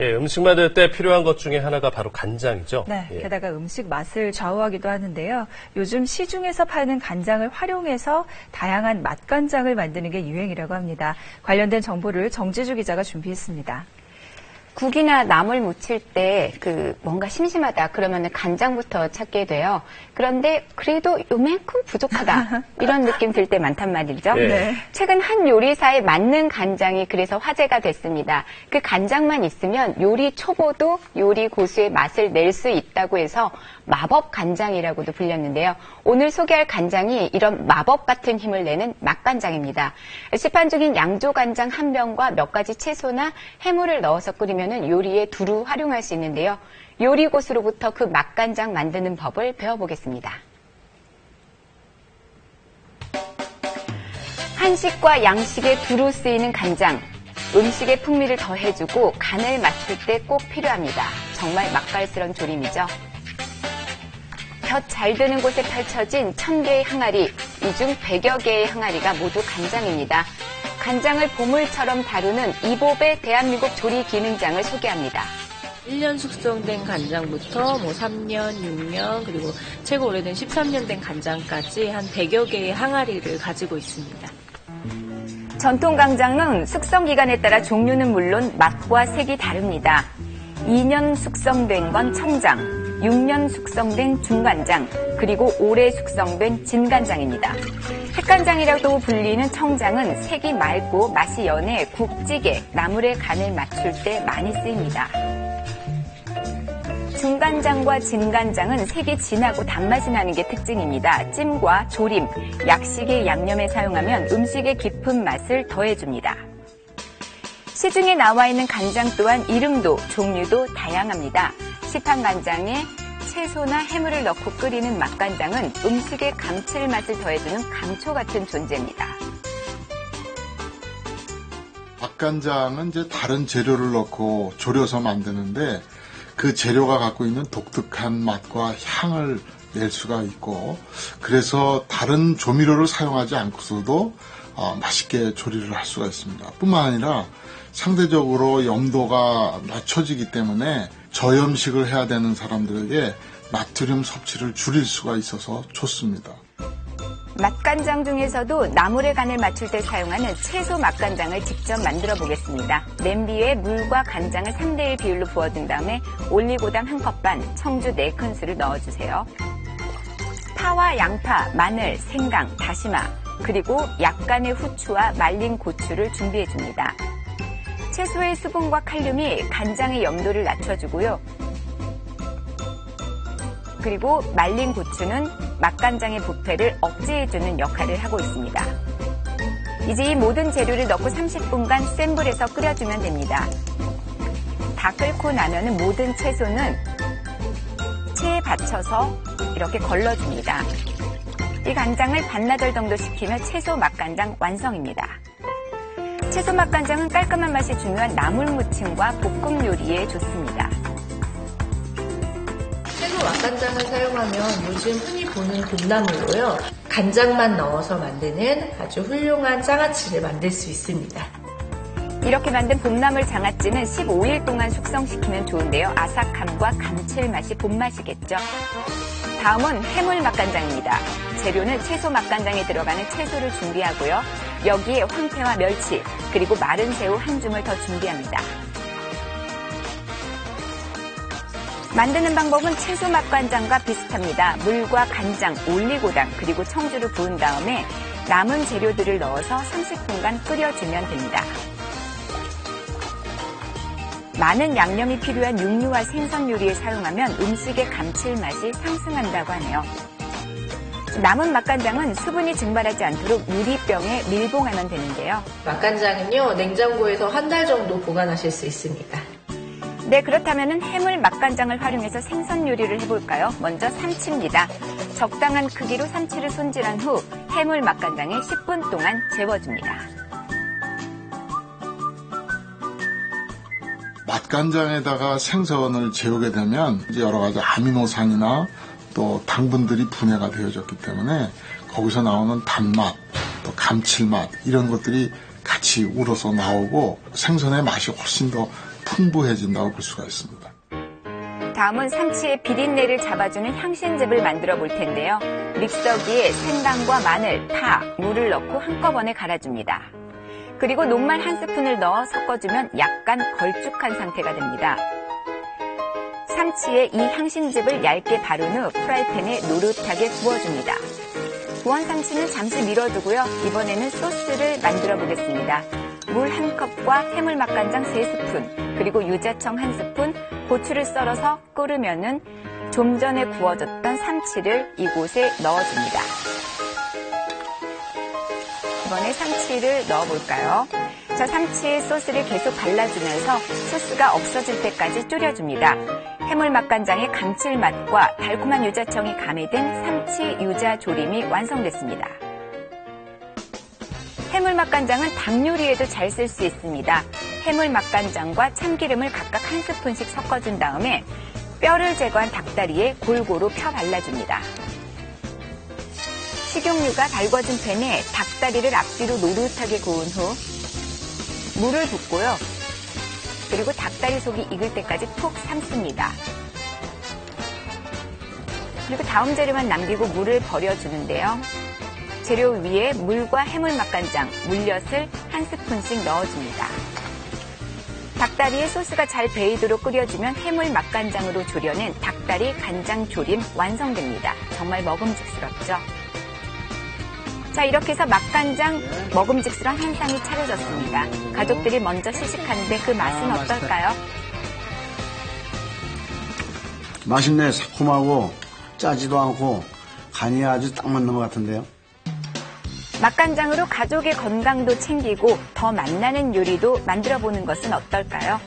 예, 음식 만들 때 필요한 것 중에 하나가 바로 간장이죠. 네, 예. 게다가 음식 맛을 좌우하기도 하는데요. 요즘 시중에서 파는 간장을 활용해서 다양한 맛간장을 만드는 게 유행이라고 합니다. 관련된 정보를 정지주 기자가 준비했습니다. 국이나 나물 무칠 때 뭔가 심심하다 그러면 간장부터 찾게 돼요. 그런데 그래도 요만큼 부족하다 이런 느낌 들 때 많단 말이죠. 네. 최근 한 요리사에 맞는 간장이 그래서 화제가 됐습니다. 그 간장만 있으면 요리 초보도 요리 고수의 맛을 낼 수 있다고 해서 마법 간장이라고도 불렸는데요. 오늘 소개할 간장이 이런 마법 같은 힘을 내는 맛간장입니다. 시판 중인 양조간장 한 병과 몇 가지 채소나 해물을 넣어서 끓이면 요리에 두루 활용할 수 있는데요. 요리 고수로부터 그 맛간장 만드는 법을 배워보겠습니다. 한식과 양식에 두루 쓰이는 간장. 음식의 풍미를 더해주고 간을 맞출 때 꼭 필요합니다. 정말 맛깔스러운 조림이죠. 볕 잘 드는 곳에 펼쳐진 1000개의 항아리, 이 중 100여 개의 항아리가 모두 간장입니다. 간장을 보물처럼 다루는 이솝의 대한민국 조리 기능장을 소개합니다. 1년 숙성된 간장부터 3년, 6년, 그리고 최고 오래된 13년 된 간장까지 한 100여 개의 항아리를 가지고 있습니다. 전통 간장은 숙성 기간에 따라 종류는 물론 맛과 색이 다릅니다. 2년 숙성된 건 청장, 6년 숙성된 중간장, 그리고 오래 숙성된 진간장입니다. 핵간장이라고 불리는 청장은 색이 맑고 맛이 연해 국찌개, 나물의 간을 맞출 때 많이 쓰입니다. 중간장과 진간장은 색이 진하고 단맛이 나는 게 특징입니다. 찜과 조림, 약식의 양념에 사용하면 음식의 깊은 맛을 더해줍니다. 시중에 나와 있는 간장 또한 이름도 종류도 다양합니다. 시판 간장에 채소나 해물을 넣고 끓이는 맛간장은 음식의 감칠맛을 더해주는 감초 같은 존재입니다. 맛간장은 이제 다른 재료를 넣고 졸여서 만드는데 그 재료가 갖고 있는 독특한 맛과 향을 낼 수가 있고, 그래서 다른 조미료를 사용하지 않고서도 맛있게 조리를 할 수가 있습니다. 뿐만 아니라 상대적으로 염도가 낮춰지기 때문에 저염식을 해야 되는 사람들에게 나트륨 섭취를 줄일 수가 있어서 좋습니다. 맛간장 중에서도 나물의 간을 맞출 때 사용하는 채소 맛간장을 직접 만들어 보겠습니다. 냄비에 물과 간장을 3대1 비율로 부어준 다음에 올리고당 1컵, 청주 4큰술을 넣어주세요. 파와 양파, 마늘, 생강, 다시마, 그리고 약간의 후추와 말린 고추를 준비해줍니다. 채소의 수분과 칼륨이 간장의 염도를 낮춰주고요. 그리고 말린 고추는 맛간장의 부패를 억제해주는 역할을 하고 있습니다. 이제 이 모든 재료를 넣고 30분간 센 불에서 끓여주면 됩니다. 다 끓고 나면 모든 채소는 체에 받쳐서 이렇게 걸러줍니다. 이 간장을 반나절 정도 식히면 채소 맛간장 완성입니다. 채소 맛간장은 깔끔한 맛이 중요한 나물 무침과 볶음 요리에 좋습니다. 채소 맛간장을 사용하면 요즘 흔히 보는 봄나물로요, 간장만 넣어서 만드는 아주 훌륭한 장아찌를 만들 수 있습니다. 이렇게 만든 봄나물 장아찌는 15일 동안 숙성시키면 좋은데요. 아삭함과 감칠맛이 봄맛이겠죠. 다음은 해물 맛간장입니다. 재료는 채소 맛간장에 들어가는 채소를 준비하고요. 여기에 황태와 멸치, 그리고 마른 새우 한 줌을 더 준비합니다. 만드는 방법은 채소 맛간장과 비슷합니다. 물과 간장, 올리고당, 그리고 청주를 부은 다음에 남은 재료들을 넣어서 30분간 끓여주면 됩니다. 많은 양념이 필요한 육류와 생선 요리에 사용하면 음식의 감칠맛이 상승한다고 하네요. 남은 맛간장은 수분이 증발하지 않도록 유리병에 밀봉하면 되는데요. 맛간장은요, 냉장고에서 한 달 정도 보관하실 수 있습니다. 네, 그렇다면 해물 맛간장을 활용해서 생선 요리를 해볼까요? 먼저 삼치입니다. 적당한 크기로 삼치를 손질한 후 해물 맛간장에 10분 동안 재워줍니다. 맛간장에다가 생선을 재우게 되면 이제 여러 가지 아미노산이나 또 당분들이 분해가 되어졌기 때문에 거기서 나오는 단맛, 또 감칠맛 이런 것들이 같이 우러서 나오고 생선의 맛이 훨씬 더 풍부해진다고 볼 수가 있습니다. 다음은 삼치의 비린내를 잡아주는 향신즙을 만들어 볼 텐데요. 믹서기에 생강과 마늘, 파, 물을 넣고 한꺼번에 갈아줍니다. 그리고 녹말 1스푼을 넣어 섞어주면 약간 걸쭉한 상태가 됩니다. 삼치에 이 향신즙을 얇게 바른 후 프라이팬에 노릇하게 구워줍니다. 구운 삼치는 잠시 밀어두고요. 이번에는 소스를 만들어 보겠습니다. 물 1컵과 해물 맛간장 3스푼, 그리고 유자청 1스푼, 고추를 썰어서 끓으면은 좀 전에 구워졌던 삼치를 이곳에 넣어줍니다. 이번에 삼치를 넣어볼까요? 자, 삼치에 소스를 계속 발라주면서 소스가 없어질 때까지 졸여줍니다. 해물 맛간장의 감칠맛과 달콤한 유자청이 가미된 삼치 유자 조림이 완성됐습니다. 해물 맛간장은 닭 요리에도 잘 쓸 수 있습니다. 해물 맛간장과 참기름을 각각 1스푼씩 섞어준 다음에 뼈를 제거한 닭다리에 골고루 펴 발라줍니다. 식용유가 달궈진 팬에 닭다리를 앞뒤로 노릇하게 구운 후 물을 붓고요. 그리고 닭다리 속이 익을 때까지 푹 삶습니다. 그리고 다음 재료만 남기고 물을 버려주는데요. 재료 위에 물과 해물 맛간장, 물엿을 1스푼씩 넣어줍니다. 닭다리에 소스가 잘 배이도록 끓여주면 해물 맛간장으로 졸여낸 닭다리 간장 조림 완성됩니다. 정말 먹음직스럽죠? 자, 이렇게 해서 맛간장 먹음직스러운 한 상이 차려졌습니다. 가족들이 먼저 시식하는데 그 맛은 어떨까요? 맛있네. 새콤하고 짜지도 않고 간이 아주 딱 맞는 것 같은데요. 맛간장으로 가족의 건강도 챙기고 더 맛나는 요리도 만들어 보는 것은 어떨까요?